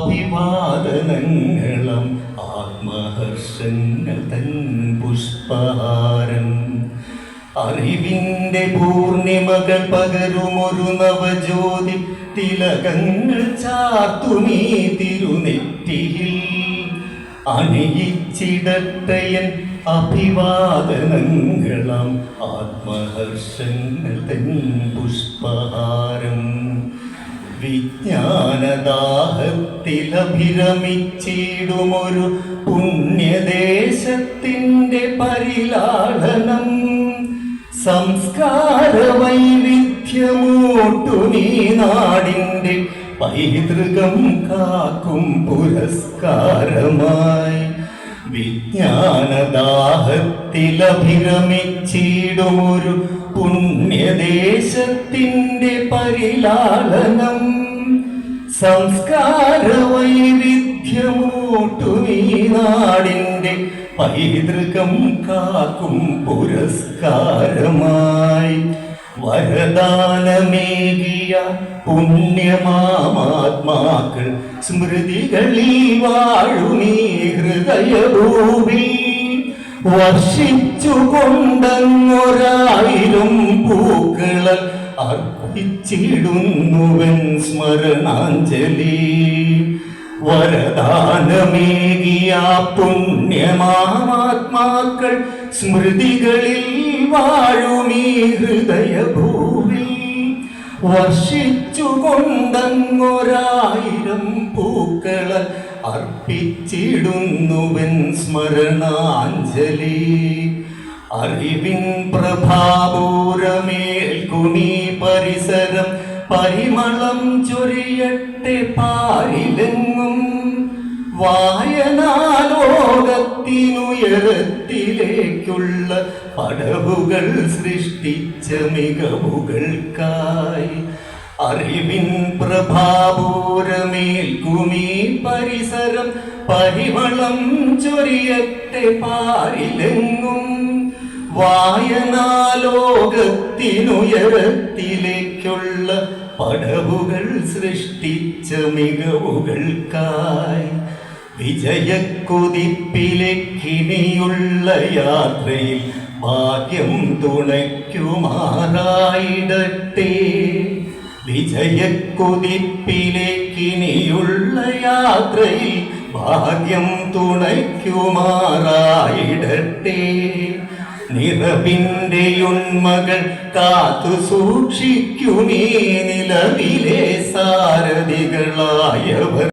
അഭിവാദനങ്ങളും ആത്മഹർഷങ്ങൾ തൻ പുഷ്പഹാരം. അറിവിന്റെ പൂർണിമകൾ പകരുമൊരു നവജ്യോതി തിലകങ്ങൾ ചാർത്തുമീ തിരുനെറ്റിയിൽ. അണിയിച്ചിടട്ടയൻ അഭിവാദനങ്ങളും ആത്മഹർഷങ്ങൾ തൻ പുഷ്പഹാരം. വിജ്ഞാനദാഹത്തിലഭിരമിച്ചിടുമൊരു പുണ്യദേശത്തിൻ്റെ പരിലാളനം. സംസ്കാര വൈവിധ്യമൂട്ടുമീ നാടിൻ്റെ പൈതൃകം കാക്കും പുരസ്കാരമായി. വിജ്ഞാനദാഹത്തിലഭിരമിച്ചിടുമൊരു പുണ്യദേശത്തിൻ്റെ പരിലാളനം. സംസ്കാര വൈവിധ്യമൂട്ടുമീ നാടിൻ്റെ പൈതൃകം കാക്കും പുരസ്കാരമായി. വരദാനമേകിയ പുണ്യമാത്മാക്കൾ സ്മൃതികളിൽ വാഴുമീ ഹൃദയഭൂമി. വർഷിച്ചുകൊണ്ടങ്ങൊരായിരം പൂക്കളൽ അർപ്പിച്ചിടുന്നുവൻ സ്മരണാഞ്ജലി. വരദാനമേകിയ പുണ്യമാത്മാക്കൾ സ്മൃതികളിൽ വാഴുമീ ഹൃദയഭൂമി. വർഷിച്ചുകൊണ്ടങ്ങൊരായിരം പൂക്കളൽ അർപ്പിച്ചിടുന്നുവൻ സ്മരണാഞ്ജലി. അറിവിൻ പ്രഭാപൂരമേൽക്കുമീ പരിസരം പരിമളം ചൊരിയട്ടെ പാരിലെങ്ങും. വായനാലോകത്തിനുയരത്തിലേക്കുള്ള പടവുകൾ സൃഷ്ടിച്ച മികവുകൾക്കായി. അറിവിൻ പ്രഭാപൂരമേൽക്കുമീ പരിസരം പരിമളം ചൊരിയട്ടെ പാരിലെങ്ങും. വായനാലോകത്തിനുയരത്തിലേക്കുള്ള പടവുകൾ സൃഷ്ടിച്ച മികവുകൾക്കായി. വിജയക്കുതിപ്പിലേക്കിനിയുള്ള യാത്രയിൽ ഭാഗ്യം തുണയ്ക്കുമാറായിടട്ടെ. വിജയക്കുതിപ്പിലേക്കിനിയുള്ള യാത്രയിൽ ഭാഗ്യം തുണയ്ക്കുമാറായിടട്ടെ. നിറവിൻ്റെ ഉണ്മകൾ കാത്തു സൂക്ഷിക്കുമീ നിലവിലെ സാരഥികളായവർ.